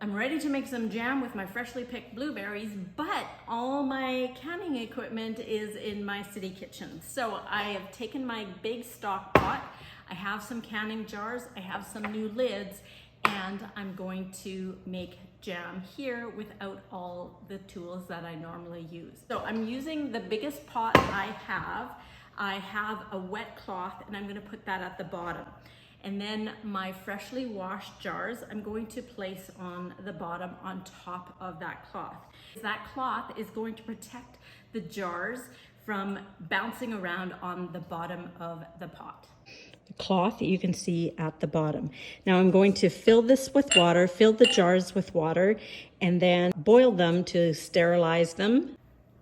I'm ready to make some jam with my freshly picked blueberries, but all my canning equipment is in my city kitchen. So I have taken my big stock pot, I have some canning jars, I have some new lids, and I'm going to make jam here without all the tools that I normally use. So I'm using the biggest pot I have. I have a wet cloth and I'm going to put that at the bottom. And then my freshly washed jars, I'm going to place on the bottom on top of that cloth. That cloth is going to protect the jars from bouncing around on the bottom of the pot. The cloth you can see at the bottom. Now I'm going to fill this with water, fill the jars with water, and then boil them to sterilize them.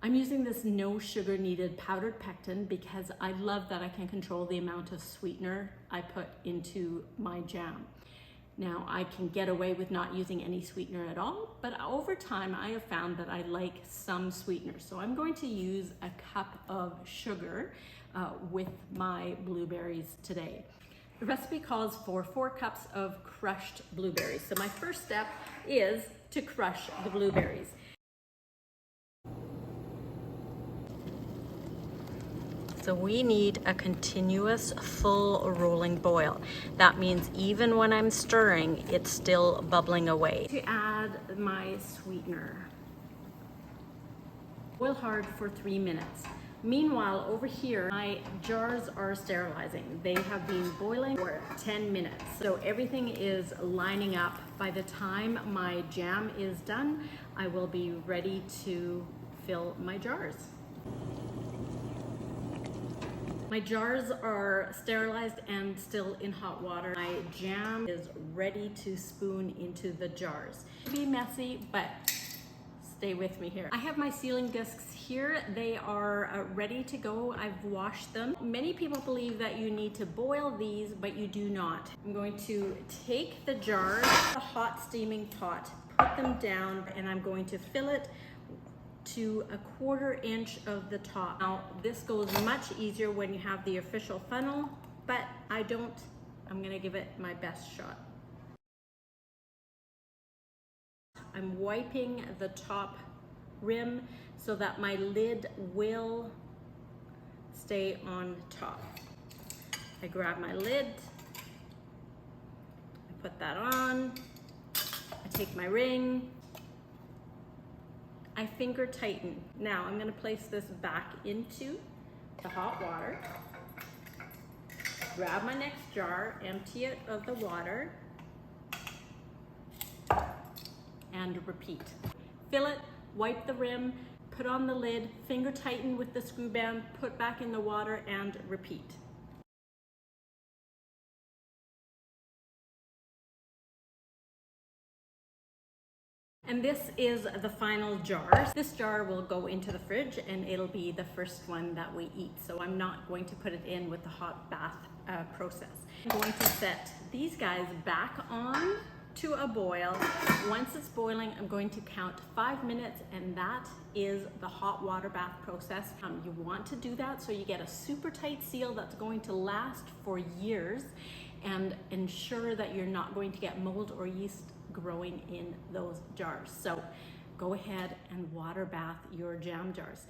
I'm using this no sugar needed powdered pectin because I love that I can control the amount of sweetener I put into my jam. Now I can get away with not using any sweetener at all, but over time I have found that I like some sweetener. So I'm going to use a cup of sugar with my blueberries today. The recipe calls for 4 cups of crushed blueberries. So my first step is to crush the blueberries. So we need a continuous full rolling boil. That means even when I'm stirring, it's still bubbling away. To add my sweetener. Boil hard for 3 minutes. Meanwhile, over here, my jars are sterilizing. They have been boiling for 10 minutes. So everything is lining up. By the time my jam is done, I will be ready to fill my jars. My jars are sterilized and still in hot water. My jam is ready to spoon into the jars. It'll be messy, but stay with me here. I have my sealing discs here. They are ready to go. I've washed them. Many people believe that you need to boil these, but you do not. I'm going to take the jars, a hot steaming pot, put them down, and I'm going to fill it to 1/4 inch of the top. Now this goes much easier when you have the official funnel, but I don't. I'm gonna give it my best shot. I'm wiping the top rim so that my lid will stay on top. I grab my lid, I put that on, I take my ring, I finger tighten. Now I'm going to place this back into the hot water. Grab my next jar, empty it of the water, and repeat. Fill it, wipe the rim, put on the lid, finger tighten with the screw band, put back in the water, and repeat. And this is the final jar. This jar will go into the fridge and it'll be the first one that we eat. So I'm not going to put it in with the hot bath process. I'm going to set these guys back on to a boil. Once it's boiling, I'm going to count 5 minutes, and that is the hot water bath process. You want to do that so you get a super tight seal that's going to last for years and ensure that you're not going to get mold or yeast growing in those jars. So go ahead and water bath your jam jars.